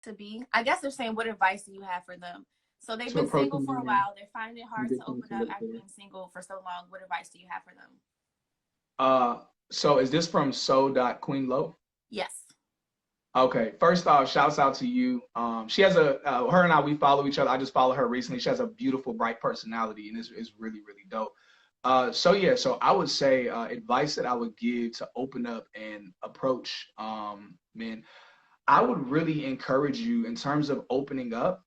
to be? I guess they're saying, what advice do you have for them? So they've to been approach single for a while. They're finding it hard to open up after them. being single for so long. What advice do you have for them? So is this from so.queenlow? Yes. Okay, first off, shouts out to you. She has her and I, we follow each other. I just followed her recently. She has a beautiful, bright personality, and it's really, really dope. So yeah, so I would say advice that I would give to open up and approach men. I would really encourage you in terms of opening up.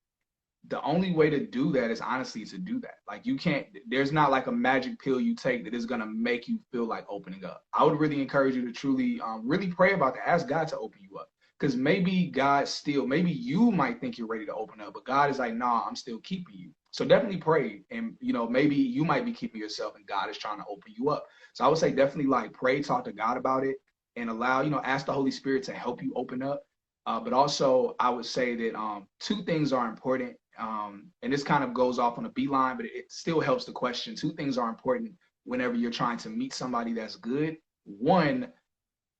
The only way to do that is honestly to do that. Like you can't, there's not like a magic pill you take that is going to make you feel like opening up. I would really encourage you to truly really pray about that. Ask God to open you up. Because maybe God still, maybe you might think you're ready to open up, but God is like, nah, I'm still keeping you. So definitely pray. And, you know, maybe you might be keeping yourself and God is trying to open you up. So I would say definitely like pray, talk to God about it and allow, you know, ask the Holy Spirit to help you open up. But also I would say that two things are important. And this kind of goes off on a beeline, but it still helps the question. Two things are important whenever you're trying to meet somebody that's good. One,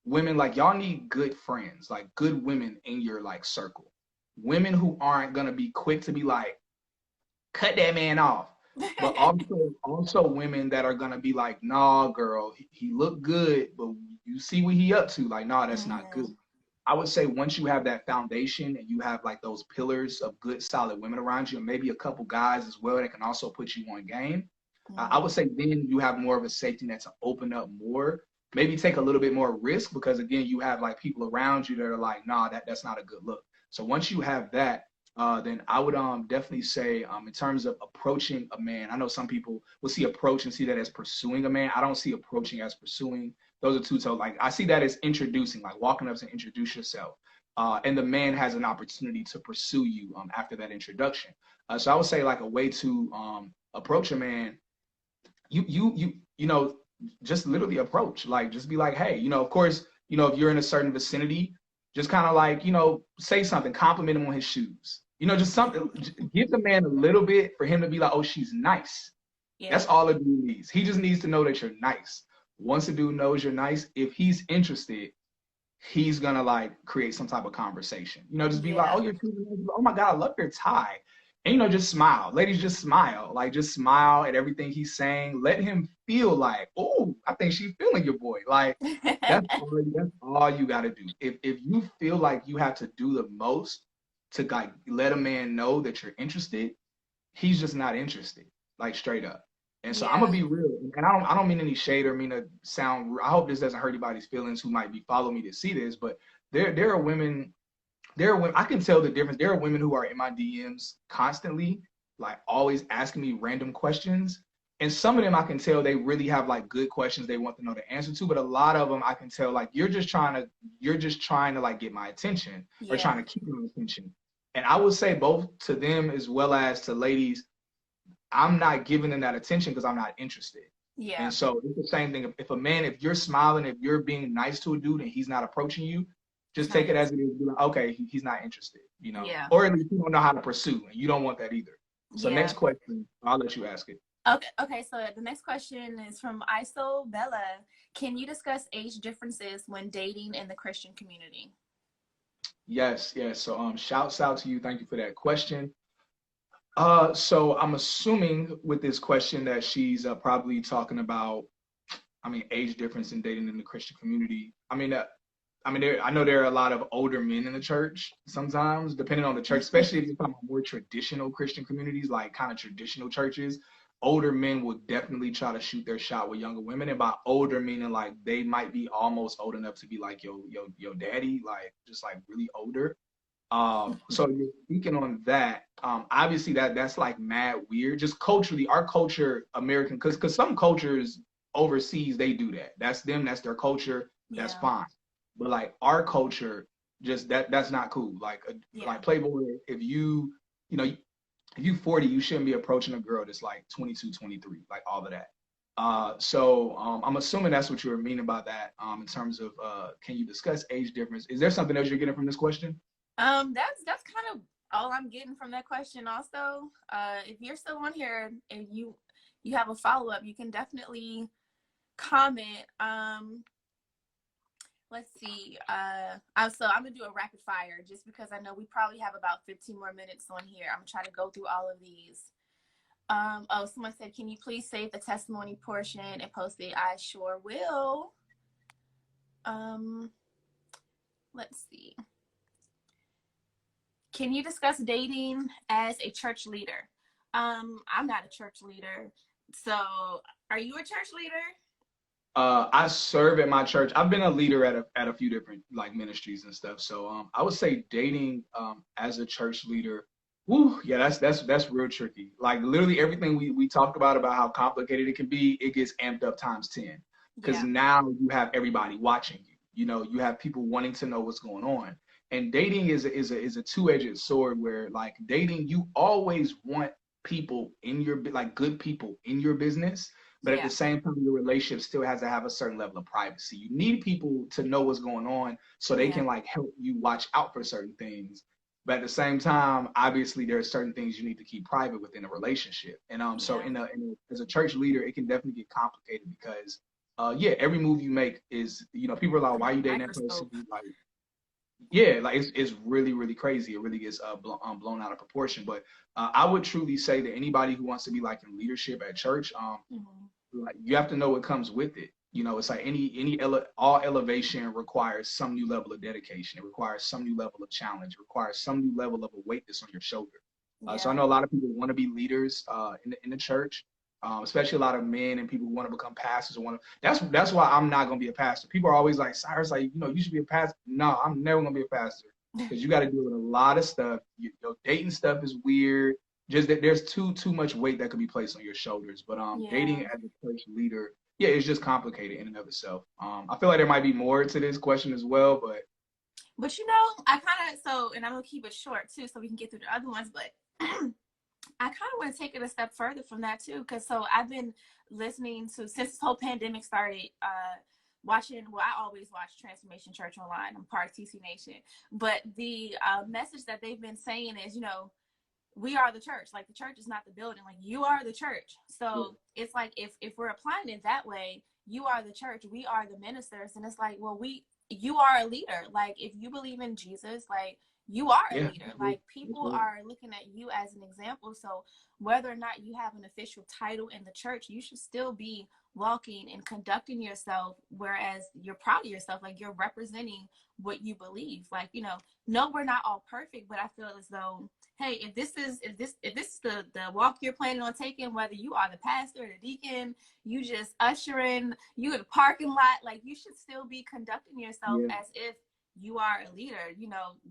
women, like y'all need good friends, like good women in your like circle. Women who aren't gonna be quick to be like, cut that man off. But also women that are gonna be like, nah, girl, he look good, but you see what he up to. Like, nah, that's not good. I would say once you have that foundation and you have like those pillars of good, solid women around you, and maybe a couple guys as well that can also put you on game, I would say then you have more of a safety net to open up more. Maybe take a little bit more risk because again, you have like people around you that are like, nah, that's not a good look. So once you have that, then I would definitely say in terms of approaching a man, I know some people will see approach and see that as pursuing a man. I don't see approaching as pursuing. Those are two toes. Like I see that as introducing, like walking up to introduce yourself. And the man has an opportunity to pursue you after that introduction. So I would say like a way to approach a man, you know, just literally approach, like just be like, hey, you know, of course, you know, if you're in a certain vicinity, just kind of like, you know, say something, compliment him on his shoes, you know, just something, give the man a little bit for him to be like, oh, she's nice. Yeah. That's all a dude needs. He just needs to know that you're nice. Once a dude knows you're nice, if he's interested, he's gonna like create some type of conversation. You know, just be like, oh, you're oh my God, I love your tie. And you know, just smile. Ladies, just smile. Like just smile at everything he's saying. Let him feel like, oh, I think she's feeling your boy. Like that's all you gotta do. If you feel like you have to do the most to like let a man know that you're interested, he's just not interested. Like straight up. And so I'm gonna be real, and I don't mean any shade or mean to sound. I hope this doesn't hurt anybody's feelings who might be following me to see this, but there are women, I can tell the difference. There are women who are in my DMs constantly, like always asking me random questions, and some of them I can tell they really have like good questions they want to know the answer to, but a lot of them I can tell like you're just trying to like get my attention or trying to keep my attention. And I would say both to them as well as to ladies, I'm not giving them that attention because I'm not interested. Yeah. And so it's the same thing. If a man, if you're smiling, if you're being nice to a dude and he's not approaching you, just take it as it is. Be like, okay, he's not interested, you know, or at least you don't know how to pursue, and you don't want that either. So next question, I'll let you ask it. Okay. So the next question is from Iso Bella. Can you discuss age differences when dating in the Christian community? Yes. So shouts out to you. Thank you for that question. So I'm assuming with this question that she's probably talking about, age difference in dating in the Christian community. I know there are a lot of older men in the church sometimes, depending on the church, especially if you're talking about more traditional Christian communities, like kind of traditional churches. Older men will definitely try to shoot their shot with younger women. And by older meaning like they might be almost old enough to be like your daddy, like just like really older. So you're speaking on that. Obviously that's like mad weird. Just culturally, our culture, American, because some cultures overseas they do that. That's them. That's their culture. That's fine. But like our culture, just that's not cool. Like Playboy, if you 40, you shouldn't be approaching a girl that's like 22, 23, like all of that. So I'm assuming that's what you were meaning by that. In terms of can you discuss age difference? Is there something else you're getting from this question? That's kind of all I'm getting from that question. Also, if you're still on here and you have a follow-up, you can definitely comment. Let's see. So I'm gonna do a rapid fire just because I know we probably have about 15 more minutes on here. I'm gonna try to go through all of these. Oh, someone said, can you please save the testimony portion and post it? I sure will. Let's see. Can you discuss dating as a church leader? I'm not a church leader. So are you a church leader? I serve at my church. I've been a leader at a few different like ministries and stuff. So I would say dating as a church leader. Woo, yeah, that's real tricky. Like literally everything we talked about how complicated it can be, it gets amped up times 10. Because now you have everybody watching you. You know, you have people wanting to know what's going on. And dating is a two-edged sword where like dating, you always want people in your like good people in your business. But at the same time, your relationship still has to have a certain level of privacy. You need people to know what's going on so they can like help you watch out for certain things. But at the same time, obviously, there are certain things you need to keep private within a relationship. And so as a church leader, it can definitely get complicated because, every move you make is, people are like, why are you dating that person? Like, like it's really, really crazy. It really gets blown out of proportion. But I would truly say that anybody who wants to be like in leadership at church, like you have to know what comes with it. It's like all elevation requires some new level of dedication. It requires some new level of challenge. It requires some new level of a weight that's on your shoulder. So I know a lot of people want to be leaders in the church, especially a lot of men and people who want to become pastors. That's why I'm not going to be a pastor. People are always like, Cyrus, like, you should be a pastor. No, I'm never going to be a pastor because you got to deal with a lot of stuff. Dating stuff is weird. Just that there's too much weight that could be placed on your shoulders. But dating as a church leader, it's just complicated in and of itself. I feel like there might be more to this question as well, but I kind of and I'm gonna keep it short too, so we can get through the other ones. But I kind of want to take it a step further from that too, because I've been listening to since this whole pandemic started. Watching, I always watch Transformation Church online. I'm part of TC Nation, but the message that they've been saying is, we are the church. Like the church is not the building. Like you are the church. So it's like if we're applying it that way, you are the church. We are the ministers. And it's like, well, you are a leader. Like if you believe in Jesus, like you are a leader. Like people are looking at you as an example. So whether or not you have an official title in the church, you should still be walking and conducting yourself, whereas you're proud of yourself, like you're representing what you believe. Like, no, we're not all perfect, but I feel as though, hey, if this is the walk you're planning on taking, whether you are the pastor or the deacon, you just ushering, you in the parking lot, like you should still be conducting yourself as if you are a leader.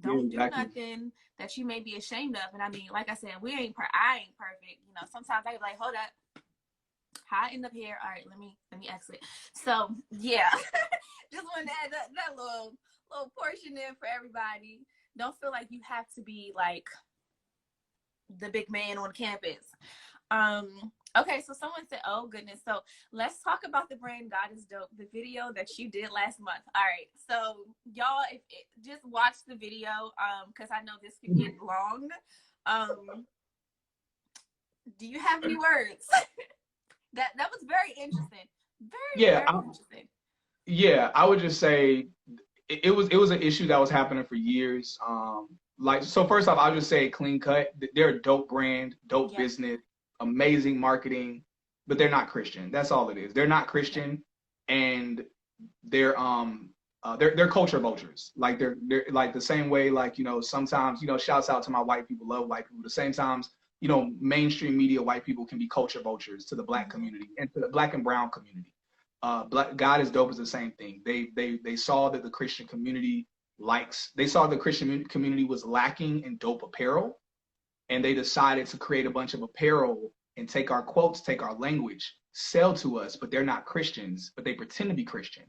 Don't do nothing that you may be ashamed of. And I mean, like I said, I ain't perfect. Sometimes I be like, hold up, how I end up here? All right, let me exit. So just wanted to add that little portion in for everybody. Don't feel like you have to be like the big man on campus. Okay, so someone said, oh goodness, so let's talk about the brand God is Dope, the video that you did last month. All right, so y'all, just watch the video because I know this could get long. Do you have any words? that was very interesting. Very interesting. Yeah, I would just say it was an issue that was happening for years. So first off, I'll just say clean cut. They're a dope brand, dope business, amazing marketing, but they're not Christian. That's all it is. They're not Christian, and they're culture vultures. Like they're like the same way, like, sometimes, shouts out to my white people, love white people. The same times, mainstream media white people can be culture vultures to the Black community and to the Black and brown community. God is Dope is the same thing. They saw that the Christian community was lacking in dope apparel, and they decided to create a bunch of apparel and take our quotes, take our language, sell to us, but they're not Christians, but they pretend to be Christian.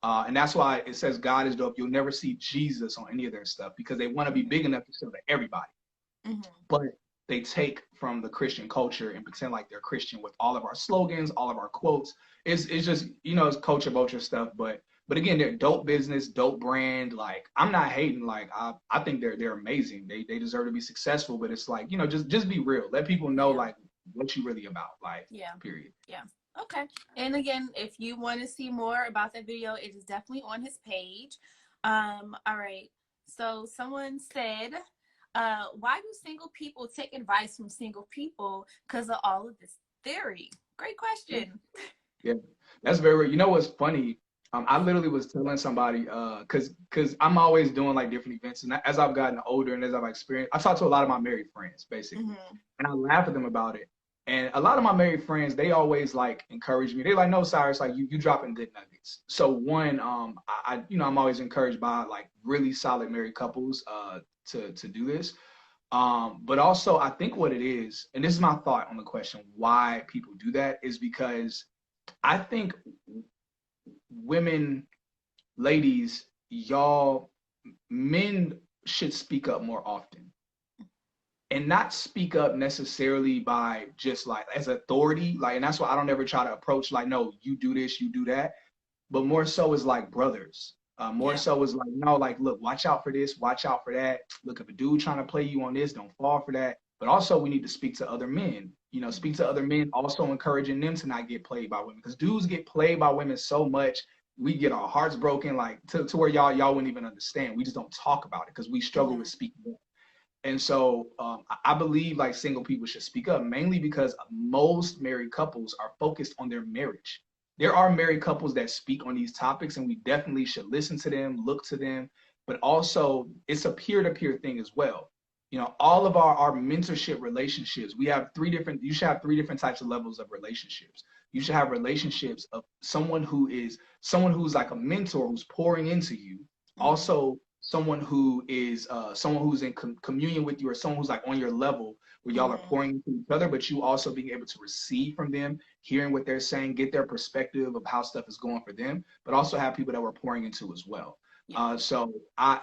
And that's why it says God is Dope. You'll never see Jesus on any of their stuff because they want to be big enough to sell to everybody. But they take from the Christian culture and pretend like they're Christian with all of our slogans, all of our quotes. It's just, it's culture vulture stuff. But again, they're dope business, dope brand. Like, I'm not hating. Like, I think they're amazing. They deserve to be successful. But it's like, just be real. Let people know like what you really about. Like, period. Yeah. Okay. And again, if you want to see more about that video, it is definitely on his page. All right. So someone said, why do single people take advice from single people because of all of this theory? Great question. Yeah, that's very. You know what's funny? I literally was telling somebody, cause I'm always doing like different events, and as I've gotten older and as I've experienced, I talk to a lot of my married friends basically, Mm-hmm. and I laugh at them about it. And a lot of my married friends, they always like encourage me. They're like, "No, Cyrus, like you dropping good nuggets." So one, I'm always encouraged by like really solid married couples, to do this. But also, I think what it is, and this is my thought on the question, why people do that is because I think women, ladies, y'all, men should speak up more often and not speak up necessarily by just like as authority. Like, and that's why I don't ever try to approach like, no, you do this, you do that, but more so is like brothers. More Yeah. so is like, no, like, look, watch out for this, watch out for that. Look, if a dude trying to play you on this, don't fall for that. But also, we need to speak to other men. You know, speak to other men, also encouraging them to not get played by women, because dudes get played by women so much, we get our hearts broken, like to where y'all wouldn't even understand. We just don't talk about it because we struggle with Mm-hmm. speaking up. And so I believe like single people should speak up mainly because most married couples are focused on their marriage. There are married couples that speak on these topics, and we definitely should listen to them, look to them. But also, it's a peer to peer thing as well. You know, all of our mentorship relationships, we have you should have three different types of levels of relationships. You should have relationships of someone who's like a mentor who's pouring into you. Mm-hmm. Also, someone who's in communion with you, or someone who's like on your level where y'all are Mm-hmm. pouring into each other, but you also being able to receive from them, hearing what they're saying, get their perspective of how stuff is going for them, but also have people that we're pouring into as well. Yeah.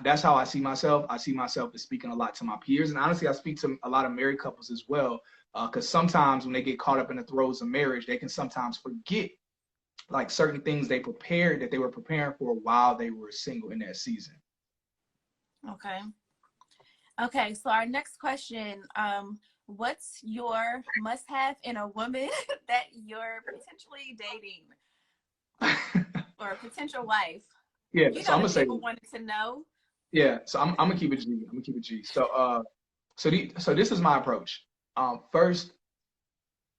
That's how I see myself. I see myself as speaking a lot to my peers, and honestly, I speak to a lot of married couples as well, because sometimes when they get caught up in the throes of marriage, they can sometimes forget like certain things they were preparing for while they were single in that season. Okay. Okay. So our next question, what's your must-have in a woman that you're potentially dating or a potential wife? Yeah, You so know I'm the gonna say, people wanted to know. yeah, so I'm gonna keep it G. I'm gonna keep it G. So this is my approach. First,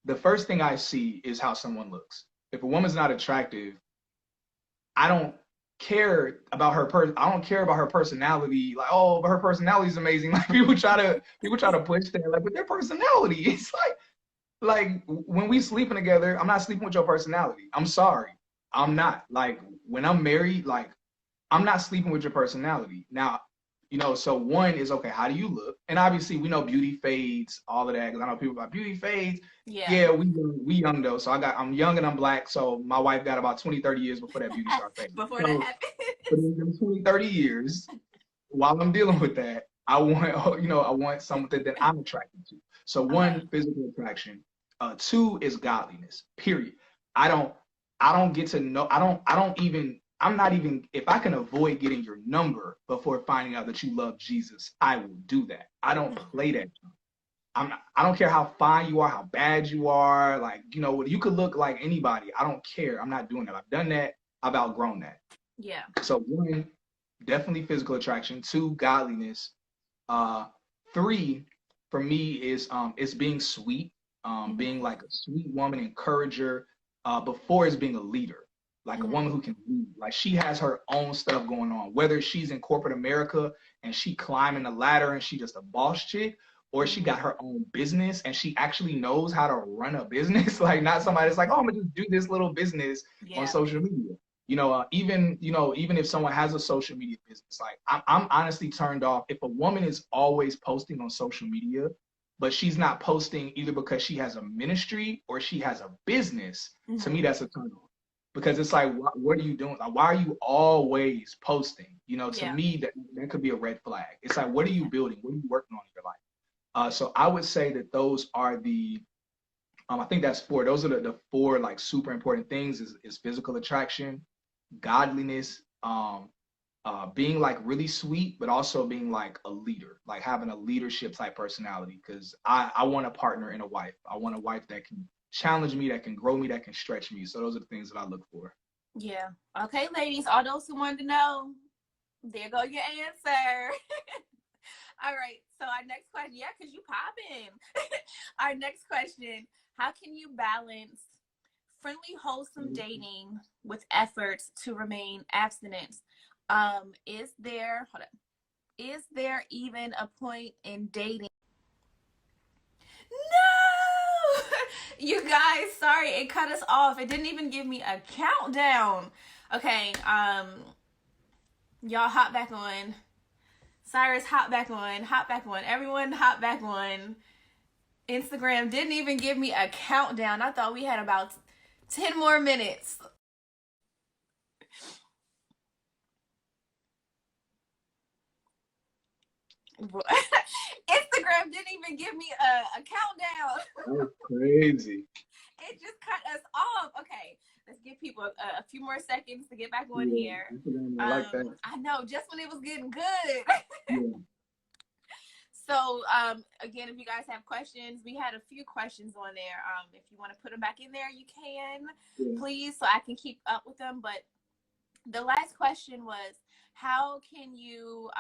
the first thing I see is how someone looks. If a woman's not attractive, I don't care about I don't care about her personality. Like, oh, but her personality is amazing. Like people try to push that. Like, but their personality, it's like when we sleeping together, I'm not sleeping with your personality. I'm sorry, I'm not. Like when I'm married, like I'm not sleeping with your personality. Now, so one is okay, how do you look? And obviously we know beauty fades, all of that, because I know people about beauty fades. Yeah. Yeah, we young though. So I'm young and I'm black. So my wife got about 20, 30 years before that beauty started fading. Before that So happened. but in them 20, 30 years, while I'm dealing with that, I want, I want something that I'm attracted to. So Uh-huh. one, physical attraction. Two is godliness. Period. I don't I don't get to know I don't even I'm not even if I can avoid getting your number before finding out that you love Jesus, I will do that. I don't play that. I don't care how fine you are, how bad you are, like, you could look like anybody. I don't care. I'm not doing that. I've done that. I've outgrown that. Yeah. So one, definitely physical attraction. Two, godliness. Uh, three, for me is being sweet, Mm-hmm. being like a sweet woman, encourager, before it's being a leader, like a Mm-hmm. woman who can lead. Like she has her own stuff going on, whether she's in corporate America and she climbing the ladder and she just a boss chick, or she Mm-hmm. got her own business and she actually knows how to run a business. Like not somebody that's like, oh, I'm gonna just do this little business on Yeah. social media. Even if someone has a social media business, like I'm honestly turned off if a woman is always posting on social media, but she's not posting either because she has a ministry or she has a business. To me, Mm-hmm. that's a turn off because it's like, what are you doing? Like, why are you always posting? To Yeah. me, that could be a red flag. It's like, what are you Yeah. building? What are you working on in your life? So I would say that those are I think that's four. Those are the four like super important things is physical attraction, godliness, being like really sweet, but also being like a leader, like having a leadership type personality. Because I want a partner in a wife. I want a wife that can challenge me, that can grow me, that can stretch me. So those are the things that I look for. Yeah. Okay, ladies, all those who wanted to know, there go your answer. All right. So our next question, yeah, because you popping. Our next question, how can you balance friendly, wholesome dating with efforts to remain abstinent? Is there, hold on, is there even a point in dating? No! You guys, sorry, it cut us off. It didn't even give me a countdown. Okay, y'all hop back on. Cyrus, hop back on. Hop back on. Everyone, hop back on. Instagram didn't even give me a countdown. I thought we had about 10 more minutes. Instagram didn't even give me a countdown. That's crazy. It just cut us off. Okay, let's give people a few more seconds to get back on here. I like that. I know, just when it was getting good. Yeah. So, again, if you guys have questions, we had a few questions on there. If you want to put them back in there, you can, please, so I can keep up with them. But the last question was, how can you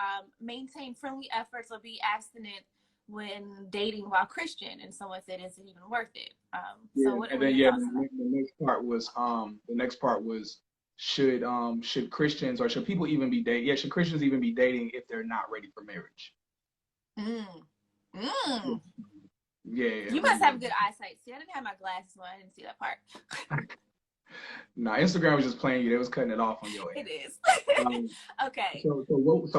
maintain friendly efforts or be abstinent when dating while Christian? And someone said, is it even worth it? So what are your thoughts on that? The next part was should Christians, or should people even be dating? Yeah, should Christians even be dating if they're not ready for marriage? Yeah. You must have good eyesight. See, I didn't have my glasses on. I didn't see that part. No, Instagram was just playing you. They was cutting it off on your end. It is. Okay. So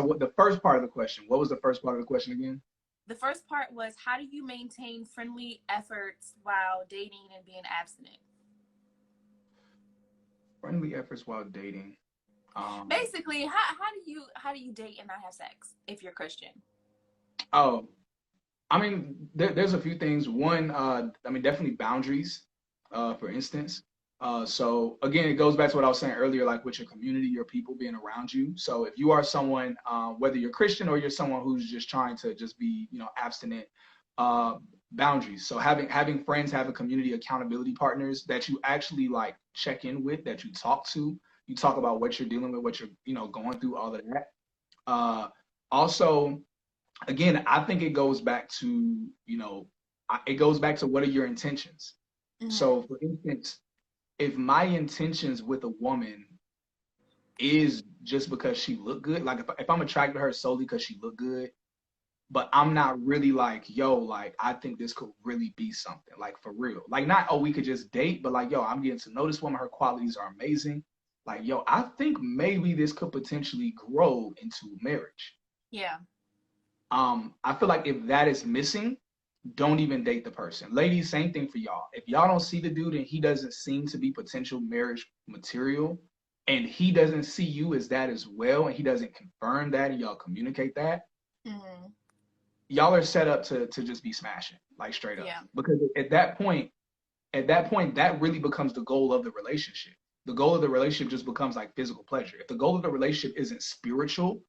what the first part of the question? What was the first part of the question again? The first part was, how do you maintain friendly efforts while dating and being abstinent? Friendly efforts while dating. Basically, how do you date and not have sex if you're Christian? Oh, I mean, there's a few things. One, I mean, definitely boundaries. For instance. So again, it goes back to what I was saying earlier, like with your community, your people being around you. So if you are someone, whether you're Christian or you're someone who's just trying to just be, abstinent, boundaries. So having friends, having community accountability partners that you actually like check in with, that you talk to, you talk about what you're dealing with, what you're, going through, all of that. Also, again, I think it goes back to, what are your intentions? Mm-hmm. So for instance, if my intentions with a woman is just because she look good, like if I'm attracted to her solely because she look good, but I'm not really like, I think this could really be something, like for real. Like not, we could just date, but like, I'm getting to know this woman, her qualities are amazing. Like, I think maybe this could potentially grow into marriage. Yeah. I feel like if that is missing, don't even date the person. Ladies, same thing for y'all. If y'all don't see the dude and he doesn't seem to be potential marriage material, and he doesn't see you as that as well, and he doesn't confirm that, and y'all communicate that, y'all are set up to just be smashing, like straight up. Yeah. Because at that point, that really becomes the goal of the relationship. The goal of the relationship just becomes like physical pleasure. If the goal of the relationship isn't spiritual,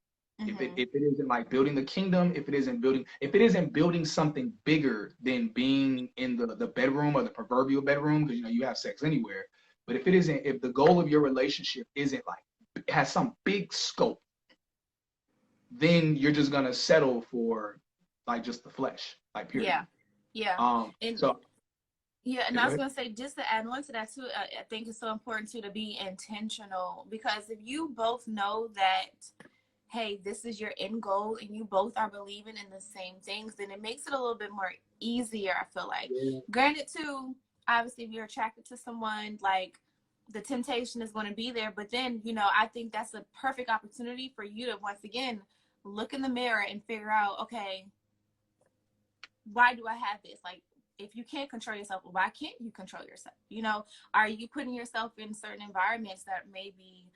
if it isn't like building the kingdom, if it isn't building something bigger than being in the bedroom or the proverbial bedroom, because you have sex anywhere. But if the goal of your relationship isn't like, it has some big scope, then you're just gonna settle for like just the flesh, like period. Yeah. And I was gonna say, just to add on to that too, I think it's so important too to be intentional, because if you both know that, hey, this is your end goal, and you both are believing in the same things, then it makes it a little bit more easier, I feel like. Yeah. Granted, too, obviously, if you're attracted to someone, like, the temptation is going to be there. But then, I think that's a perfect opportunity for you to, once again, look in the mirror and figure out, okay, why do I have this? Like, if you can't control yourself, why can't you control yourself? Are you putting yourself in certain environments that may be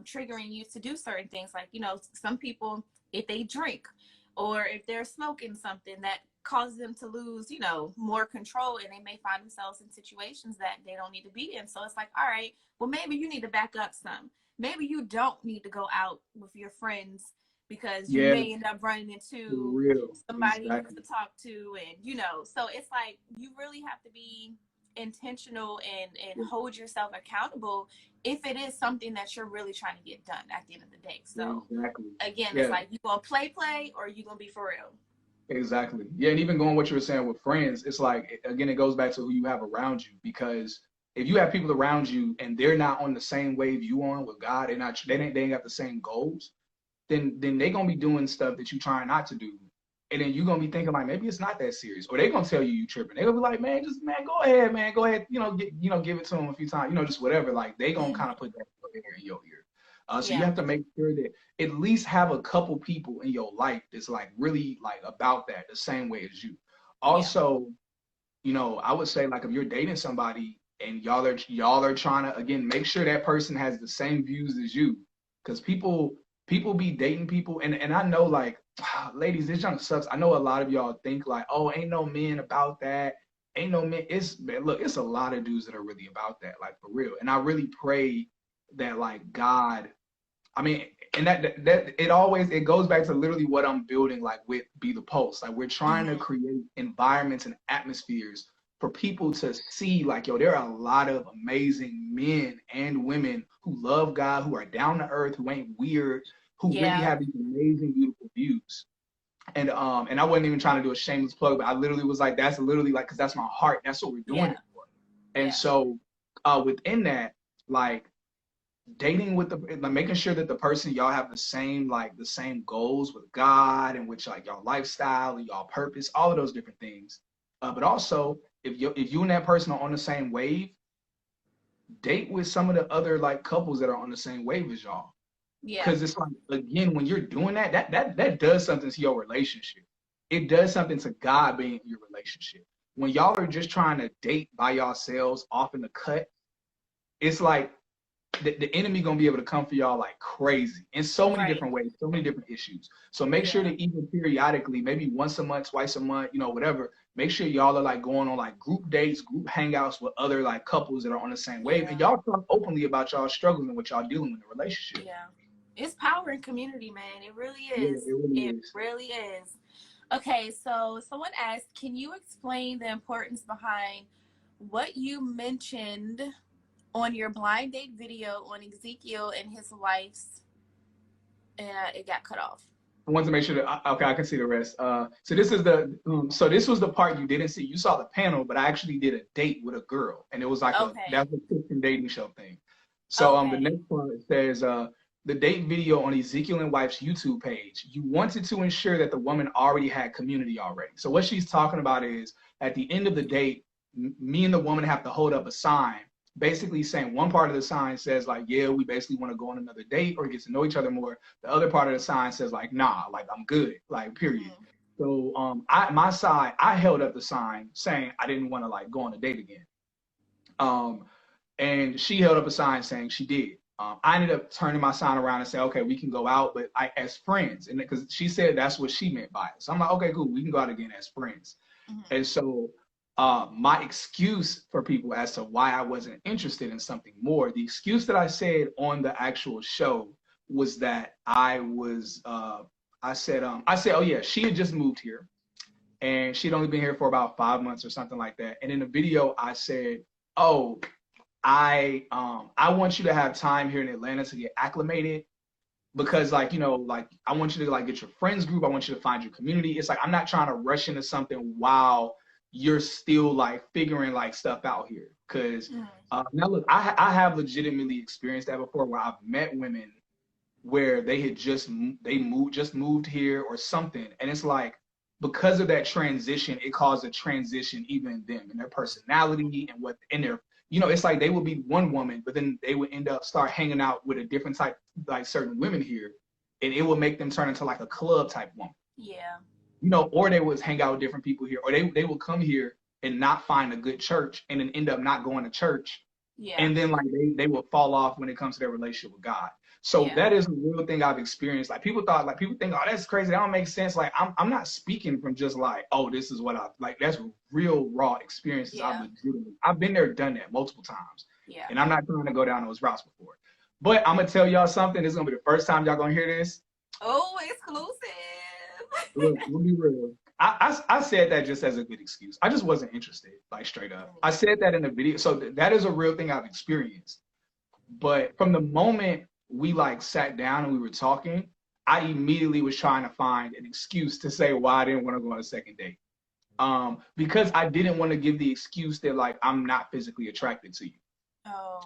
triggering you to do certain things? Like, some people, if they drink or if they're smoking something, that causes them to lose, more control, and they may find themselves in situations that they don't need to be in. So it's like, all right, well, maybe you need to back up some. Maybe you don't need to go out with your friends, because you may end up running into somebody you have to talk to, and so it's like, you really have to be intentional and hold yourself accountable if it is something that you're really trying to get done at the end of the day. So exactly. again, Yeah. it's like, you gonna play or you gonna be for real. Exactly. Yeah, and even going what you were saying with friends, it's like, again, it goes back to who you have around you, because if you have people around you and they're not on the same wave you on with God, they ain't got the same goals, then they're gonna be doing stuff that you trying not to do. And then you're gonna be thinking like, maybe it's not that serious. Or they're gonna tell you tripping. They're gonna be like, man, go ahead, man. Go ahead, give it to them a few times, just whatever. Like they gonna kind of put that in your ear. So you have to make sure that at least have a couple people in your life that's like really like about that the same way as you. Also, I would say like if you're dating somebody and y'all are trying to, again, make sure that person has the same views as you, because people be dating people, and I know like, ladies, this junk sucks. I know a lot of y'all think like, oh, ain't no men about that. Ain't no men. It's a lot of dudes that are really about that, like for real. And I really pray that like God, I mean, and that it goes back to literally what I'm building like with Be the Pulse. Like we're trying to create environments and atmospheres for people to see like, yo, there are a lot of amazing men and women who love God, who are down to earth, who ain't weird, who really have these amazing, beautiful views. And I wasn't even trying to do a shameless plug, but I literally was like, that's literally like, because that's my heart. That's what we're doing it for. And so within that, like, dating with like making sure that the person, y'all have the same goals with God, and which like y'all lifestyle and y'all purpose, all of those different things. But also, if you and that person are on the same wave, date with some of the other like couples that are on the same wave as y'all. Because it's like, again, when you're doing that does something to your relationship. It does something to God being in your relationship. When y'all are just trying to date by yourselves off in the cut, it's like the enemy gonna be able to come for y'all like crazy in so many different ways, so many different issues. So make sure that even periodically, maybe once a month, twice a month, whatever, make sure y'all are like going on like group dates, group hangouts with other like couples that are on the same wave, and y'all talk openly about y'all struggles and what y'all dealing with in the relationship. It's power in community, man. It really is. It really is. Okay, so someone asked, can you explain the importance behind what you mentioned on your blind date video on Ezekiel and his wife's, it got cut off. I want to make sure that, okay, I can see the rest. So this is this was the part you didn't see. You saw the panel, but I actually did a date with a girl, and it was like that's a Christian dating show thing. So the next part says, the date video on Ezekiel and wife's YouTube page, you wanted to ensure that the woman already had community already. So what she's talking about is, at the end of the date, me and the woman have to hold up a sign, basically saying, one part of the sign says like, yeah, we basically want to go on another date or get to know each other more. The other part of the sign says like, nah, like I'm good, like period. So my side, I held up the sign saying I didn't want to like go on a date again. And she held up a sign saying she did. I ended up turning my sign around and saying, okay, we can go out, but as friends. And because she said that's what she meant by it. So I'm like, okay, cool, we can go out again as friends. And so my excuse for people as to why I wasn't interested in something more, the excuse that I said on the actual show was that I said, oh yeah, she had just moved here and she'd only been here for about 5 months or something like that. And in the video, I said, oh, I want you to have time here in Atlanta to get acclimated, because like, like I want you to like get your friends group. I want you to find your community. It's like, I'm not trying to rush into something while you're still like figuring like stuff out here. Cause now look, I have legitimately experienced that before, where I've met women where they had just moved here or something. And it's like, because of that transition, it caused a transition even in them, in their personality and what in their, it's like they would be one woman, but then they would end up start hanging out with a different type, like certain women here, and it would make them turn into like a club type woman. Or they would hang out with different people here, or they would come here and not find a good church and then end up not going to church. And then like they will fall off when it comes to their relationship with God. So that is a real thing I've experienced. Like people think, oh, that's crazy, that don't make sense. Like I'm not speaking from just like, oh, this is what I like. That's real raw experiences. I've been there, done that multiple times. And I'm not trying to go down those routes before. But I'm gonna tell y'all something. This is gonna be the first time y'all gonna hear this. Oh, exclusive. Look, we'll be real. I said that just as a good excuse. I just wasn't interested. like straight up. I said that in the video. So that is a real thing I've experienced. But from the moment we like sat down and we were talking, I immediately was trying to find an excuse to say why I didn't want to go on a second date. Because I didn't want to give the excuse that like I'm not physically attracted to you. Oh.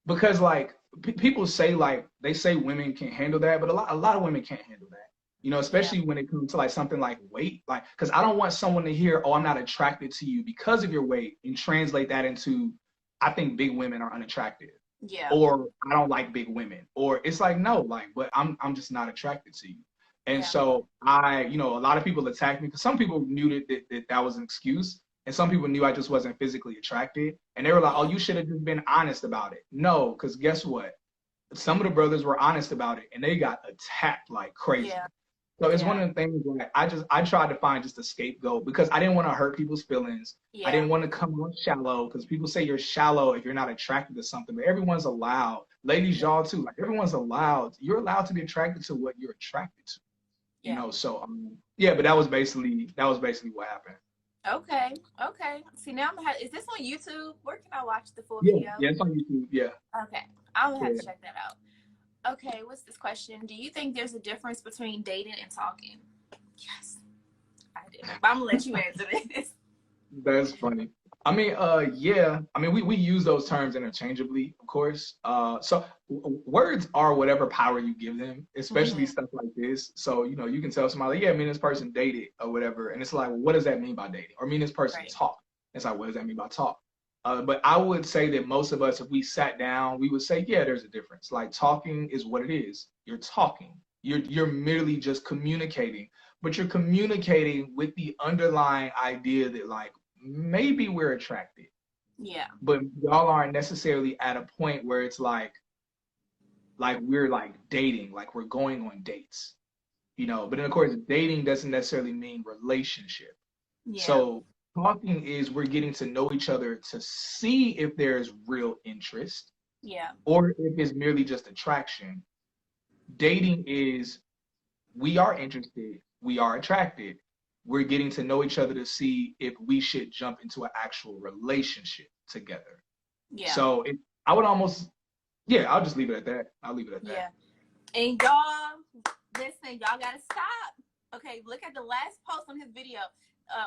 Because like people say like they say women can't handle that, but a lot of women can't handle that. You know, especially when it comes to like something like weight, like because I don't want someone to hear, oh, I'm not attracted to you because of your weight, and translate that into, I think big women are unattractive. Yeah. Or I don't like big women. Or it's like, no, like, but I'm just not attracted to you. And so a lot of people attacked me because some people knew that was an excuse. And some people knew I just wasn't physically attracted. And they were like, oh, you should have just been honest about it. No, because guess what? Some of the brothers were honest about it and they got attacked like crazy. Yeah. So it's one of the things where I tried to find just a scapegoat because I didn't want to hurt people's feelings. Yeah. I didn't want to come off shallow because people say you're shallow if you're not attracted to something, but everyone's allowed. Ladies, y'all too, like everyone's allowed. You're allowed to be attracted to what you're attracted to. You know, so but that was basically what happened. Okay. See, now is this on YouTube? Where can I watch the full video? Yeah, it's on YouTube. Yeah. Okay, I'm gonna have to check that out. Okay, what's this question? Do you think there's a difference between dating and talking? Yes, I do. But I'm gonna let you answer this. That's funny. I mean, yeah. I mean, we use those terms interchangeably, of course. So words are whatever power you give them, especially stuff like this. So, you know, you can tell somebody, yeah, me and this person dated or whatever. And it's like, well, what does that mean by dating? Or me and this person talk. It's like, what does that mean by talk? But I would say that most of us, if we sat down, we would say, yeah, there's a difference. Like talking is what it is. You're talking. You're merely just communicating. But you're communicating with the underlying idea that like, maybe we're attracted. Yeah. But y'all aren't necessarily at a point where it's like we're like dating, like we're going on dates. You know, but then of course dating doesn't necessarily mean relationship. Yeah. So talking is we're getting to know each other to see if there's real interest. Yeah. Or if it's merely just attraction. Dating is we are interested, we are attracted. We're getting to know each other to see if we should jump into an actual relationship together. Yeah. So I would almost, I'll just leave it at that. I'll leave it at that. Yeah. And y'all, listen, y'all gotta stop. Okay, look at the last post on his video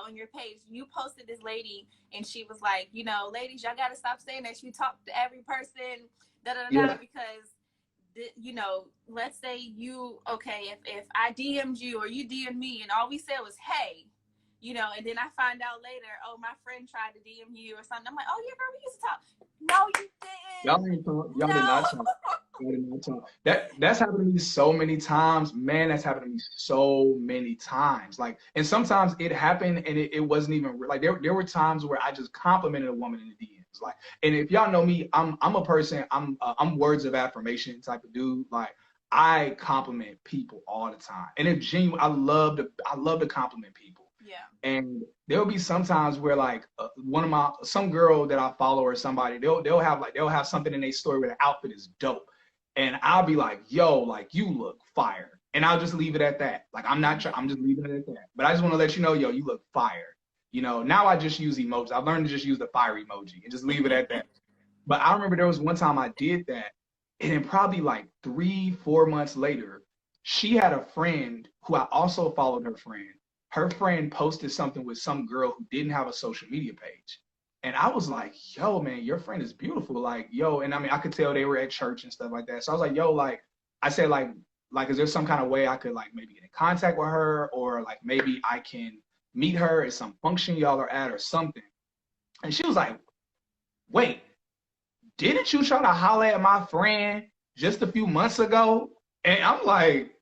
on your page. You posted this lady, and she was like, you know, ladies, y'all gotta stop saying that you talk to every person, because you know, let's say you, if I DM'd you or you DM'd me and all we said was, hey, you know, and then I find out later, oh, my friend tried to DM you or something. I'm like, oh, yeah, girl, we used to talk. No, you didn't. Y'all didn't talk. Y'all did not talk. Y'all did not talk. That's happened to me so many times. Man, that's happened to me so many times. Like, and sometimes it happened and it wasn't even, like, there were times where I just complimented a woman in the DMs. Like, and if y'all know me, I'm a person, I'm words of affirmation type of dude. Like, I compliment people all the time. And if genuine, I love to compliment people. Yeah. And there'll be some times where like some girl that I follow or somebody, they'll have something in their story where the outfit is dope. And I'll be like, yo, like you look fire. And I'll just leave it at that. Like I'm just leaving it at that. But I just want to let you know, yo, you look fire. You know, now I just use emojis. I've learned to just use the fire emoji and just leave it at that. But I remember there was one time I did that. And then probably like 3-4 months later, she had a friend who I also followed her friend. Her friend posted something with some girl who didn't have a social media page. And I was like, yo, man, your friend is beautiful. Like, yo, and I mean, I could tell they were at church and stuff like that. So I was like, yo, like, I said, like, is there some kind of way I could like maybe get in contact with her or like maybe I can meet her at some function y'all are at or something. And she was like, wait, didn't you try to holler at my friend just a few months ago? And I'm like,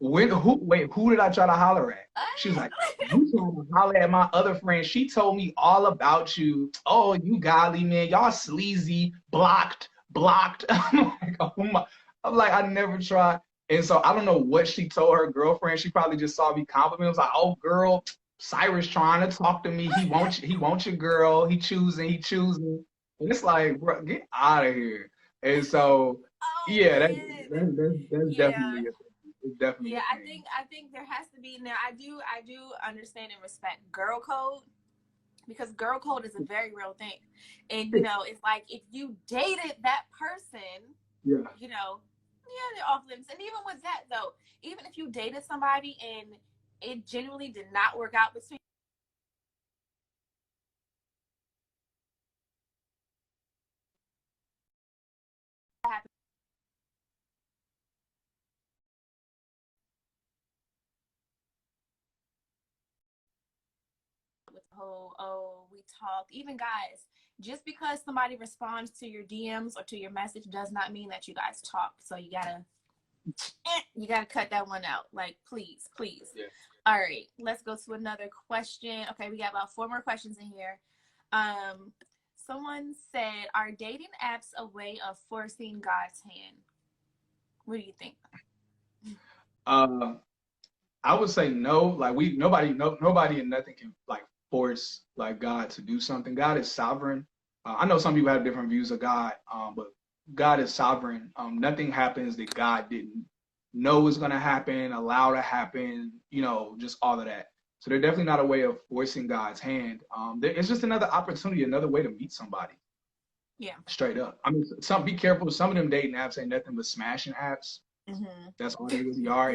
who did I try to holler at? She was like, you trying to holler at my other friend. She told me all about you. Oh, you godly, man. Y'all sleazy, blocked. I'm like, oh my. I'm like, I never tried. And so I don't know what she told her girlfriend. She probably just saw me compliment. I was like, oh, girl, Cyrus trying to talk to me. He wants your girl. He choosing. And it's like, bro, get out of here. And so, that's definitely it's definitely I think there has to be now. I do understand and respect girl code, because girl code is a very real thing. And, you know, it's like if you dated that person, Yeah. you know, yeah, they're off limits. And even with that, though, even if you dated somebody and it genuinely did not work out between with the whole, oh, we talked, even guys, just because somebody responds to your DMs or to your message does not mean that you guys talked. So you gotta cut that one out. Like, please, please. Yeah. All right, let's go to another question. Okay, we got about 4 more questions in here. Someone said, are dating apps a way of forcing God's hand? What do you think? I would say no. Like nobody and nothing can like force like God to do something. God is sovereign. I know some people have different views of God, but God is sovereign. Nothing happens that God didn't know is going to happen, allow to happen. You know, just all of that. So they're definitely not a way of forcing God's hand. It's just another opportunity, another way to meet somebody. Yeah. Straight up. I mean, be careful. Some of them dating apps ain't nothing but smashing apps. Mm-hmm. That's all they really are.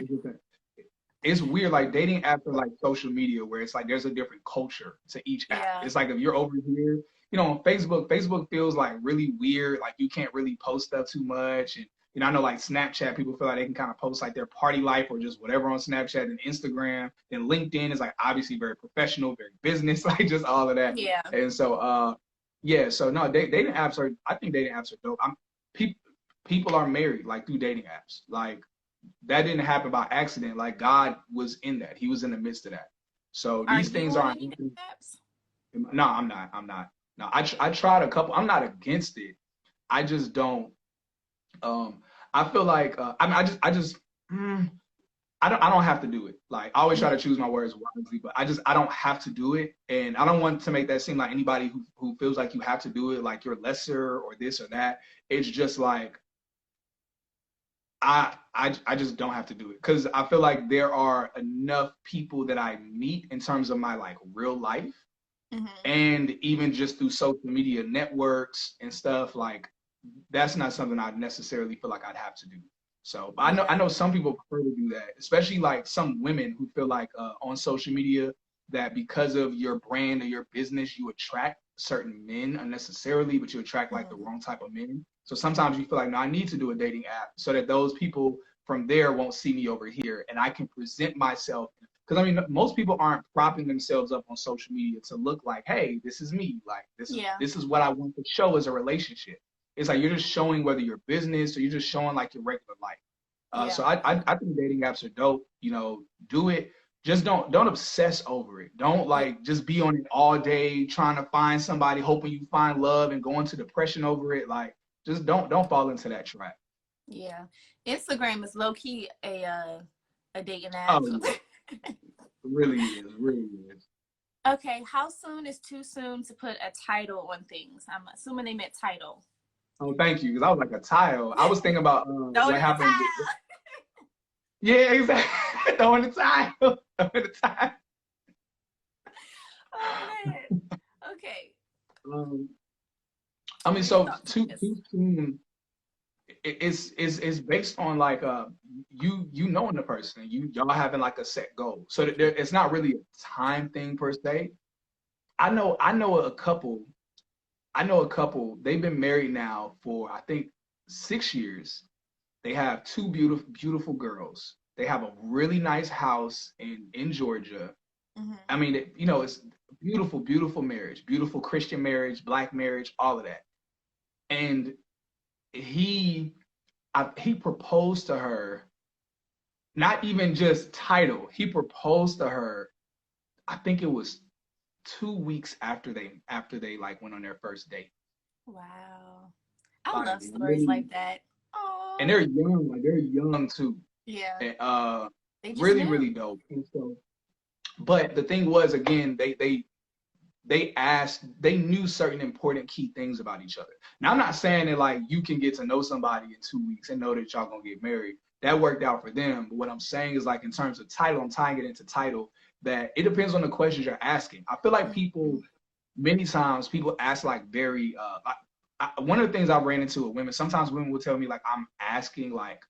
It's weird, like dating apps are like social media where it's like there's a different culture to each app. Yeah. It's like if you're over here, you know, on Facebook feels like really weird. Like you can't really post stuff too much. And, you know, I know like Snapchat, people feel like they can kind of post like their party life or just whatever on Snapchat and Instagram. And LinkedIn is like obviously very professional, very business, like just all of that. Yeah. And so, yeah, so no, dating apps are, I think dating apps are dope. People are married like through dating apps. Like, that didn't happen by accident. Like God was in that. He was in the midst of that. So Are these you things on aren't. any apps? No, I'm not. I'm not. No, I tried a couple. I'm not against it. I just don't. I feel like I mean, I don't have to do it. Like I always try to choose my words wisely, but I don't have to do it, and I don't want to make that seem like anybody who feels like you have to do it, like you're lesser or this or that. It's just like I just don't have to do it because I feel like there are enough people that I meet in terms of my like real life and even just through social media networks and stuff like that's not something I necessarily feel like I'd have to do. So I know some people prefer to do that, especially like some women who feel like on social media that because of your brand or your business you attract certain men unnecessarily, but you attract like the wrong type of men. So sometimes you feel like, no, I need to do a dating app so that those people from there won't see me over here and I can present myself. Because I mean, most people aren't propping themselves up on social media to look like, hey, this is me. Like this is what I want to show as a relationship. It's like you're just showing whether you're business or you're just showing like your regular life. So I think dating apps are dope. You know, do it. Just don't obsess over it. Don't like just be on it all day trying to find somebody, hoping you find love and go into depression over it. Like just don't fall into that trap. Yeah, Instagram is low key a dating app. Oh, it really is. Okay, how soon is too soon to put a title on things? I'm assuming they meant title. Oh, thank you. Because I was like a tile. I was thinking about what happened. Yeah, exactly. Throwing the tile. Throwing the tile. Oh man. Okay. I mean, so too soon. It's based on like you knowing the person, y'all having like a set goal. So that it's not really a time thing per se. I know a couple. They've been married now for I think 6 years. They have 2 beautiful girls. They have a really nice house in Georgia. I mean, you know, it's beautiful marriage, beautiful Christian marriage, black marriage, all of that. And he proposed to her, not even just title. He proposed to her. I think it was 2 weeks after they like went on their first date. Wow, I like, love stories like that. Aww. And they're young too. Yeah. And, they just really knew. dope. And so, but the thing was, again, they knew certain important key things about each other. Now I'm not saying that like you can get to know somebody in 2 weeks and know that y'all gonna get married. That worked out for them. But what I'm saying is like in terms of title, I'm tying it into title that it depends on the questions you're asking. I feel like people many times people ask like very one of the things I ran into with women, sometimes women will tell me like I'm asking like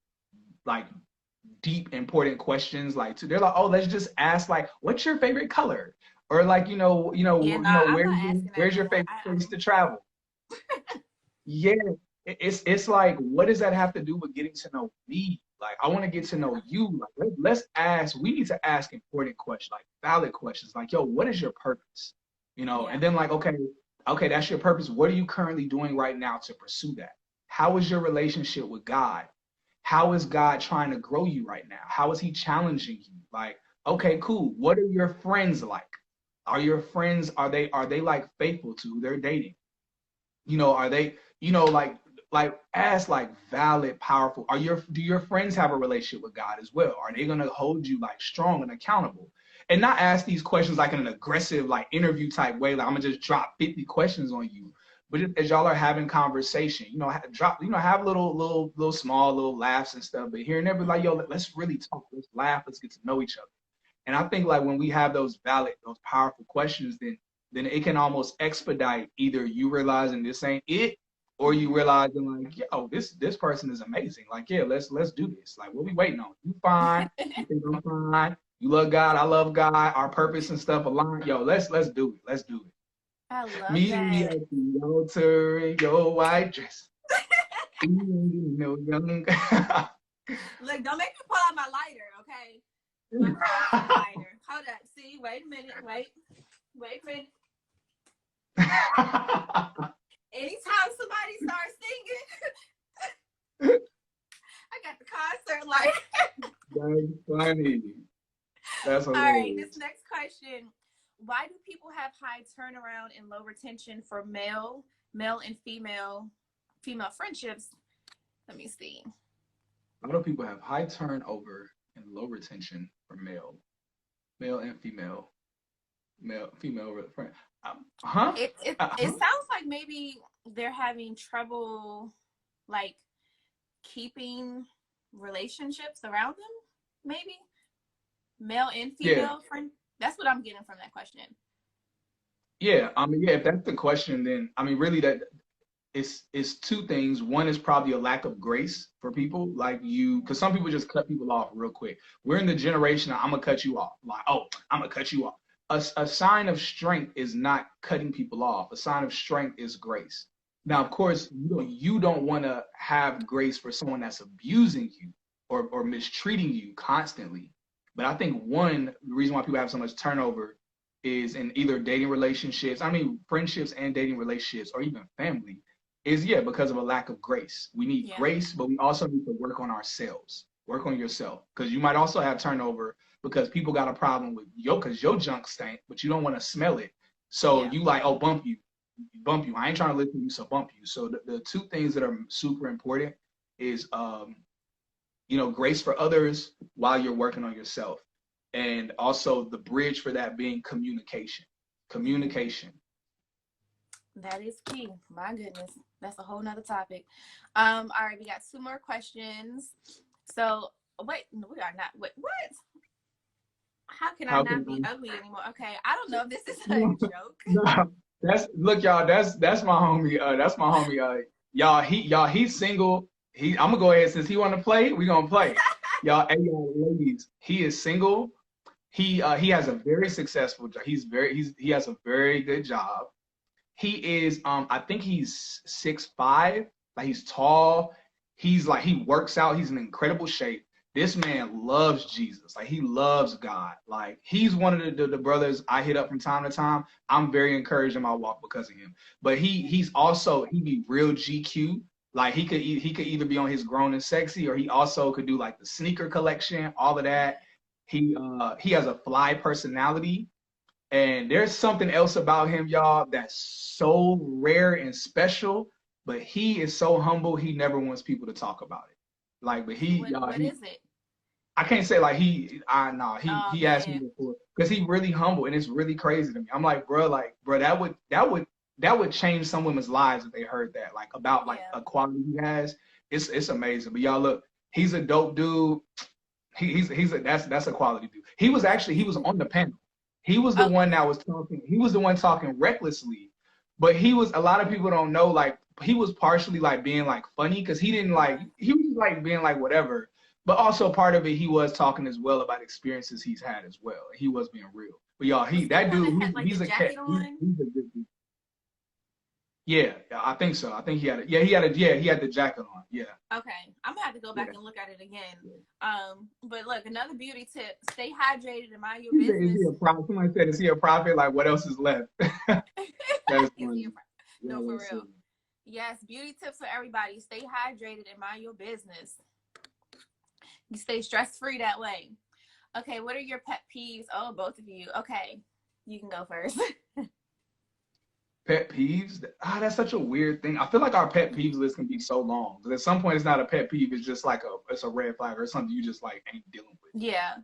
deep important questions, like they're like, oh, let's just ask like, what's your favorite color, or like Yeah, no, I'm not asking that where's no your more. favorite place to travel. Yeah, it's like, what does that have to do with getting to know me? Like, I want to get to know you. Like, let's ask. We need to ask important questions, like valid questions. Like, yo, what is your purpose? Yeah. And then like, okay, that's your purpose. What are you currently doing right now to pursue that? How is your relationship with God? How is God trying to grow you right now? How is He challenging you? Like, okay, cool. What are your friends like? Are your friends, are they like faithful to who they're dating? Are they, ask like valid, powerful. Do your friends have a relationship with God as well? Are they gonna hold you like strong and accountable? And not ask these questions like in an aggressive, like interview type way. Like I'm gonna just drop 50 questions on you. But as y'all are having conversation, have little small little laughs and stuff. But here and there, be like, yo, let's really talk. Let's laugh. Let's get to know each other. And I think like when we have those valid, those powerful questions, then it can almost expedite either you realizing this ain't it, or you realizing like, yo, this person is amazing. Like, yeah, let's do this. Like, what we waiting on? You fine? You think I'm fine? You love God, I love God. Our purpose and stuff align. Yo, let's do it. Let's do it. I love Meet me that. at the altar in your white dress. No young. Look, don't make me pull out my lighter, okay? My lighter. Hold up. See, wait a minute. Wait a minute. Anytime somebody starts singing, I got the concert lighter. That's funny. That's hilarious. All right, this next question. Why do people have high turnaround and low retention for male and female friendships? Let me see. Why do people have high turnover and low retention for male and female friend? It sounds like maybe they're having trouble like keeping relationships around them. Maybe male and female friend. That's what I'm getting from that question. Yeah, I mean, yeah, if that's the question, then I mean, really, that it's two things. One is probably a lack of grace for people, like you, because some people just cut people off real quick. We're in the generation of, I'm gonna cut you off. Like, oh, I'm gonna cut you off. A sign of strength is not cutting people off. A sign of strength is grace. Now, of course, you don't want to have grace for someone that's abusing you or mistreating you constantly. But I think the reason why people have so much turnover is in either dating relationships, I mean, friendships and dating relationships, or even family, is because of a lack of grace. We need grace, but we also need to work on ourselves. Work on yourself, because you might also have turnover because people got a problem with because your junk stank, but you don't want to smell it. So you like, oh, bump you. I ain't trying to listen to you, so bump you. So the two things that are super important is grace for others while you're working on yourself. And also the bridge for that being communication. Communication. That is key. My goodness. That's a whole nother topic. All right, we got 2 more questions. So wait, we are not. Wait, what? How can I not be ugly anymore? Okay, I don't know if this is a joke. No, look, y'all. That's my homie. That's my homie. He's single. I'm gonna go ahead, since he want to play. We gonna play. Y'all, hey, y'all, ladies. He is single. He has a very successful job. He has a very good job. He is I think he's 6'5". Like, he's tall. He works out. He's in incredible shape. This man loves Jesus. Like, he loves God. Like, he's one of the brothers I hit up from time to time. I'm very encouraged in my walk because of him. But he be real GQ. Like, he could either be on his Grown and Sexy, or he also could do like the sneaker collection, all of that. He has a fly personality. And there's something else about him, y'all, that's so rare and special, but he is so humble, he never wants people to talk about it. Like, but what is it? I can't say like he asked me before, because he really humble, and it's really crazy to me. I'm like, bro, that would change some women's lives if they heard that, like, about like a quality he has. It's amazing. But y'all, look, he's a dope dude. That's a quality dude. He was on the panel. He was the Okay. one that was talking. He was the one talking recklessly, but he was. A lot of people don't know. Like he was partially like being like funny because he didn't like. He was like being like whatever. But also part of it, he was talking as well about experiences he's had as well. He was being real. But y'all, Was he that the one dude, that had like he's the a cat. jacket on? He's a good dude. Yeah, I think so. I think he had it. Yeah, he had the jacket on. Yeah. Okay, I'm gonna have to go back Yeah. and look at it again. Yeah. But look, another beauty tip: stay hydrated and mind your He said, is he business. a prophet? Somebody said, is he a prophet? Like, what else is left? That is funny. No, for real. Yes, beauty tips for everybody: stay hydrated and mind your business. You stay stress free that way. Okay, what are your pet peeves? Oh, both of you. Okay, you can go first. Pet peeves? That's such a weird thing. I feel like our pet peeves list can be so long. Because at some point, it's not a pet peeve. It's just like it's a red flag or something you just like ain't dealing with. Yeah.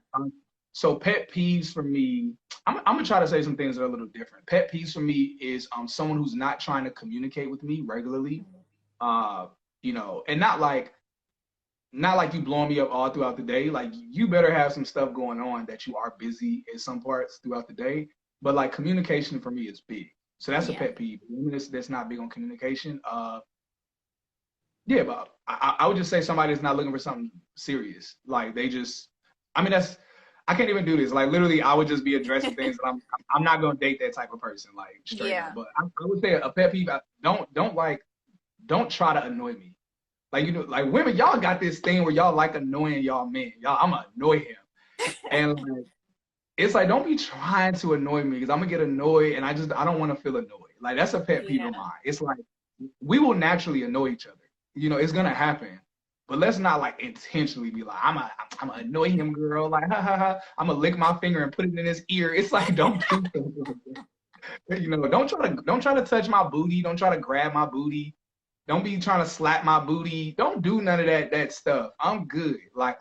So pet peeves for me, I'm gonna try to say some things that are a little different. Pet peeves for me is someone who's not trying to communicate with me regularly. You know, and not like you blowing me up all throughout the day. Like you better have some stuff going on that you are busy in some parts throughout the day. But like communication for me is big. So that's a pet peeve. That's not big on communication. Yeah, but I would just say somebody that's not looking for something serious. Like they just, I mean, I can't even do this. Like literally, I would just be addressing things that I'm not gonna date that type of person. Like straight up. But I would say a pet peeve. Don't try to annoy me. Like, you know, like women, y'all got this thing where y'all like annoying y'all men. I'm gonna annoy him. And like, it's like, don't be trying to annoy me because I'm gonna get annoyed and I don't want to feel annoyed. Like that's a pet peeve of mine. It's like, we will naturally annoy each other. You know, it's gonna happen. But let's not like intentionally be like, I'm gonna annoy him, girl. Like, ha ha ha. I'm gonna lick my finger and put it in his ear. It's like, don't do that. You know, don't try to touch my booty. Don't try to grab my booty. Don't be trying to slap my booty. Don't do none of that stuff. I'm good. Like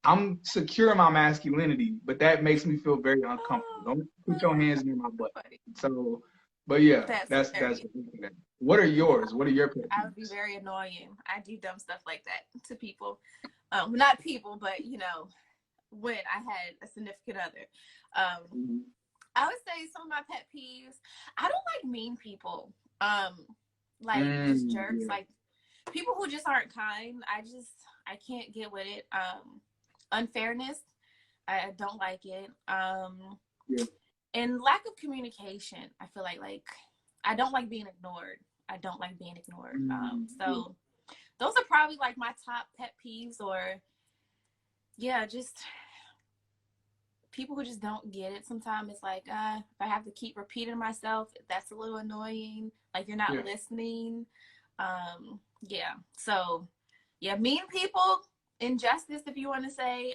I'm secure in my masculinity, but that makes me feel very uncomfortable. Don't put your hands near my butt. So, but yeah, that's what are yours? What are your pet peeves? I would be very annoying. I do dumb stuff like that to people. Not people, but you know, when I had a significant other. I would say some of my pet peeves. I don't like mean people. Like just jerks, like people who just aren't kind. I can't get with it. Unfairness, I don't like it. And lack of communication. I feel like I don't like being ignored. So those are probably like my top pet peeves, or yeah, just people who just don't get it. Sometimes it's like, if I have to keep repeating myself, that's a little annoying. Like you're not listening. Yeah. So yeah, mean people, injustice, if you want to say,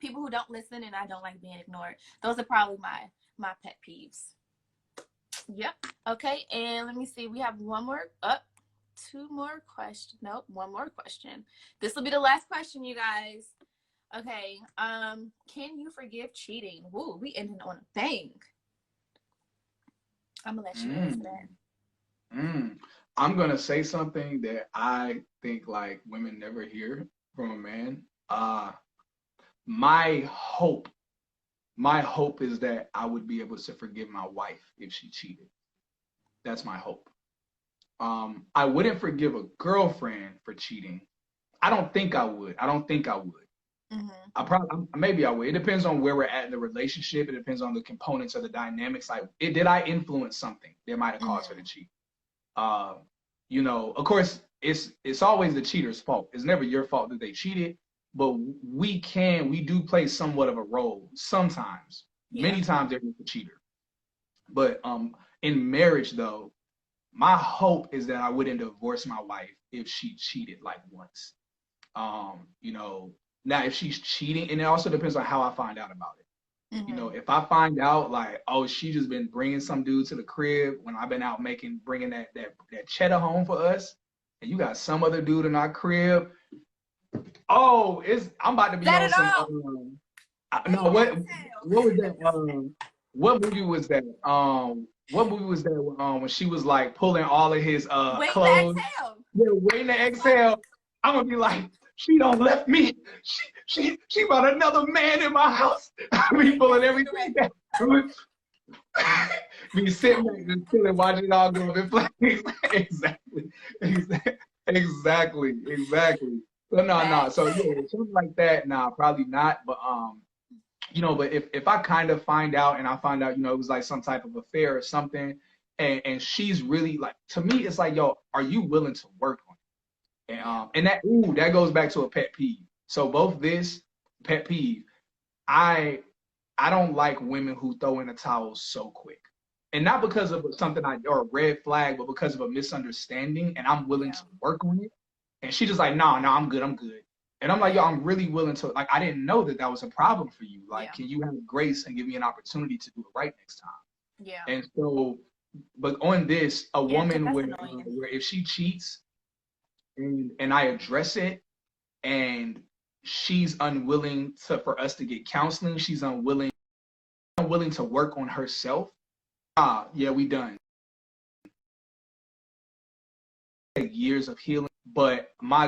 people who don't listen, and I don't like being ignored. Those are probably my pet peeves. Yep. Okay. And let me see. We have one more. Two more questions. Nope. One more question. This will be the last question, you guys. Okay. Can you forgive cheating? Woo, we ended on a bang. I'm gonna let you answer that. I'm gonna say something that I think like women never hear from a man. My hope is that I would be able to forgive my wife if she cheated. That's my hope. I wouldn't forgive a girlfriend for cheating. I don't think I would. Maybe I would. It depends on where we're at in the relationship. It depends on the components of the dynamics. Like, did I influence something that might have caused her to cheat? You know, of course, it's always the cheater's fault. It's never your fault that they cheated, but we do play somewhat of a role sometimes. Many times they're the cheater. But in marriage, though, my hope is that I wouldn't divorce my wife if she cheated like once. You know, now if she's cheating, and it also depends on how I find out about it. You know, if I find out like, oh, she just been bringing some dude to the crib when I've been out bringing that cheddar home for us, and you got some other dude in our crib. Oh, I'm about to be on some. No, what was that? What movie was that? What movie was that when she was like pulling all of his clothes? Yeah, waiting to exhale. I'm gonna be like, she don't left me. She brought another man in my house. I be pulling everything down. Be sitting back just chilling, watching it all go up in flames. Exactly. Exactly. So no. So Facts. yeah, something like that. Nah, probably not. But if I kind of find out and I find out, it was like some type of affair or something, and she's really like, to me, it's like, yo, are you willing to work on it? And that goes back to a pet peeve. So both this pet peeve, I I don't like women who throw in the towel so quick. And not because of something or a red flag, but because of a misunderstanding, and I'm willing Yeah. to work on it. And she just like, no, I'm good. And I'm like, yo, Yeah. I'm really willing to, like, I didn't know that was a problem for you. Like, Yeah. can you have grace and give me an opportunity to do it right next time? Yeah. And so, but on this, a Yeah, because woman that's annoying. where if she cheats and I address it and she's unwilling for us to get counseling, she's unwilling to work on herself, yeah, we done. Take years of healing, but my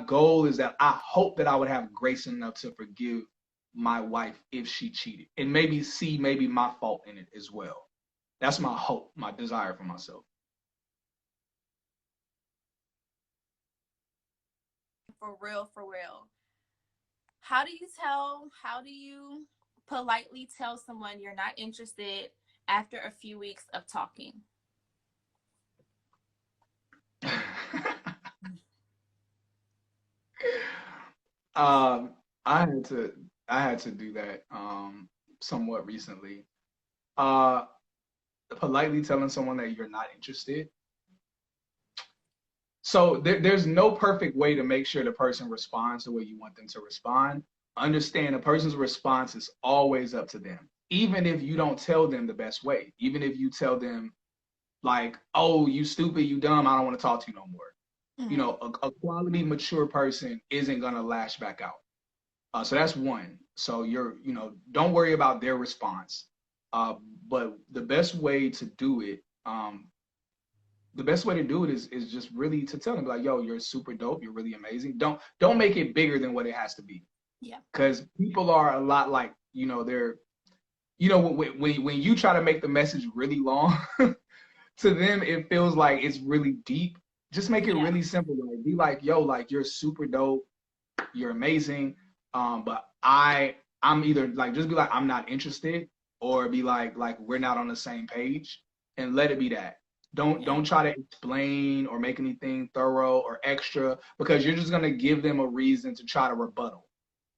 goal is that I hope that I would have grace enough to forgive my wife if she cheated and maybe see my fault in it as well. That's my hope, my desire for myself. For real, for real. How do you politely tell someone you're not interested after a few weeks of talking? um, I had to do that somewhat recently. Uh, Politely telling someone that you're not interested. So there's no perfect way to make sure the person responds the way you want them to respond. Understand a person's response is always up to them. Even if you don't tell them the best way, even if you tell them like, oh, you stupid, you dumb, I don't want to talk to you no more. Mm-hmm. A quality, mature person isn't gonna lash back out. So that's one. So don't worry about their response. Uh, but the best way to do it is just really to tell them like, yo, you're super dope, you're really amazing. Don't make it bigger than what it has to be. Yeah. Because people are a lot like, they're, when you try to make the message really long, to them it feels like it's really deep. Just make it Yeah. really simple. Like, be like, yo, like you're super dope, you're amazing. But I'm either like, just be like, I'm not interested, or be like we're not on the same page, and let it be that. Yeah. Don't try to explain or make anything thorough or extra, because you're just gonna give them a reason to try to rebuttal.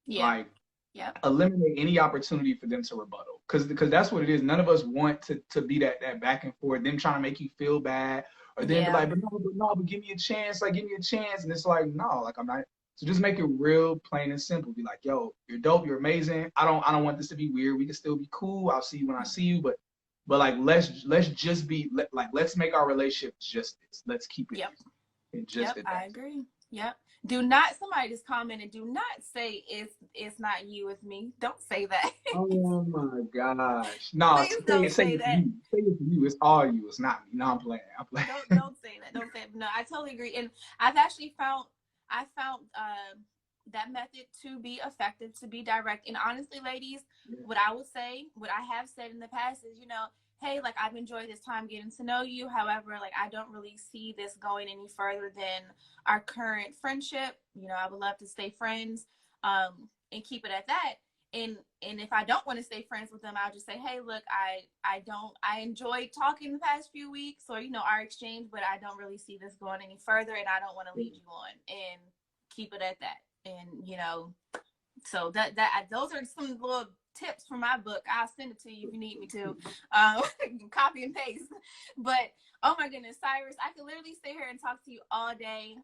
Yeah. Like, Yep. eliminate any opportunity for them to rebuttal, because that's what it is. None of us want to be that back and forth, them trying to make you feel bad, or then be Yeah. like, but give me a chance, like give me a chance, and it's like, no, like I'm not. So just make it real plain and simple. Be like, yo, you're dope, you're amazing. I don't want this to be weird. We can still be cool. I'll see you when I see you, but like let's just be like, let's make our relationship just this. Let's keep it Yep. in just Yep. at I that. agree. Yep. Do not, somebody just comment and do not say it's not you, it's me. Don't say that. Oh my gosh. No, Please don't say say it's that. you. Say it's you. It's all you. It's not me. No, I'm playing. I'm playing. Don't say that. Don't say it. No, I totally agree. And I've actually found that method to be effective, to be direct. And honestly, ladies, what I would say, what I have said in the past is, hey, like I've enjoyed this time getting to know you. However, like I don't really see this going any further than our current friendship. I would love to stay friends, and keep it at that. And if I don't want to stay friends with them, I'll just say, hey, look, I enjoyed talking the past few weeks, or our exchange, but I don't really see this going any further, and I don't want to lead you on, and keep it at that. And so those are some little tips from my book. I'll send it to you if you need me to, copy and paste. But oh my goodness, Cyrus, I could literally stay here and talk to you all day.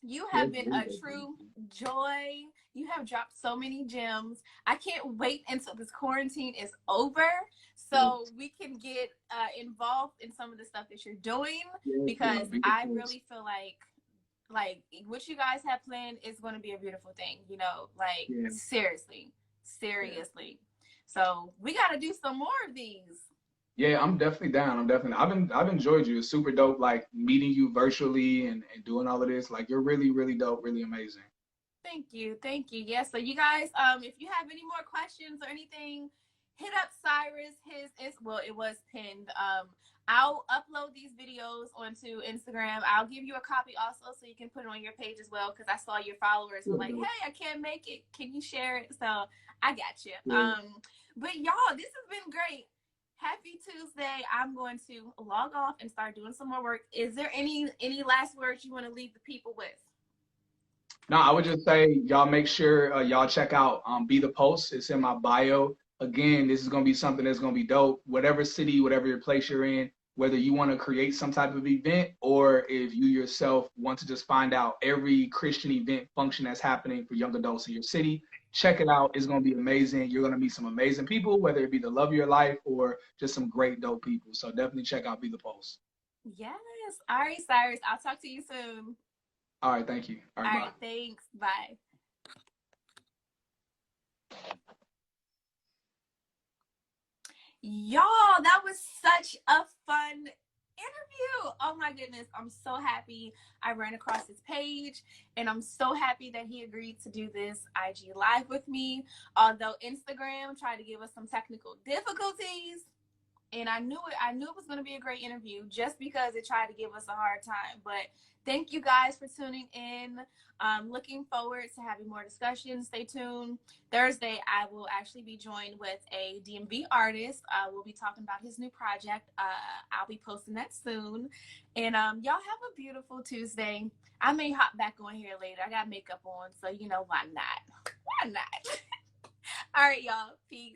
You have been a true joy. You have dropped so many gems. I can't wait until this quarantine is over so we can get involved in some of the stuff that you're doing, because I really feel like what you guys have planned is going to be a beautiful thing, like seriously. So we got to do some more of these. Yeah, I'm definitely down. I've enjoyed you. It's super dope, like meeting you virtually and doing all of this. Like, you're really, really dope, really amazing. Thank you. Thank you. Yes. So you guys, if you have any more questions or anything, hit up Cyrus. His is, well, it was pinned. I'll upload these videos onto Instagram. I'll give you a copy also so you can put it on your page as well, because I saw your followers were like, hey, I can't make it. Can you share it? So I got you. But y'all, this has been great. Happy Tuesday. I'm going to log off and start doing some more work. Is there any last words you want to leave the people with? No, I would just say y'all make sure y'all check out Be the Post. It's in my bio. Again, this is going to be something that's going to be dope. Whatever city, whatever your place you're in, whether you want to create some type of event or if you yourself want to just find out every Christian event function that's happening for young adults in your city, check it out. It's going to be amazing. You're going to meet some amazing people, whether it be the love of your life or just some great dope people. So definitely check out Be the Post. Yes. All right, Cyrus. I'll talk to you soon. All right, thank you. All right, bye. Thanks. Bye. Y'all, that was such a fun interview. Oh my goodness. I'm so happy I ran across his page, and I'm so happy that he agreed to do this IG live with me. Although Instagram tried to give us some technical difficulties, and I knew it was going to be a great interview just because it tried to give us a hard time. But thank you guys for tuning in. Looking forward to having more discussions. Stay tuned. Thursday, I will actually be joined with a DMV artist. We'll be talking about his new project. I'll be posting that soon. And y'all have a beautiful Tuesday. I may hop back on here later. I got makeup on, so you know why not? Why not? All right, y'all. Peace.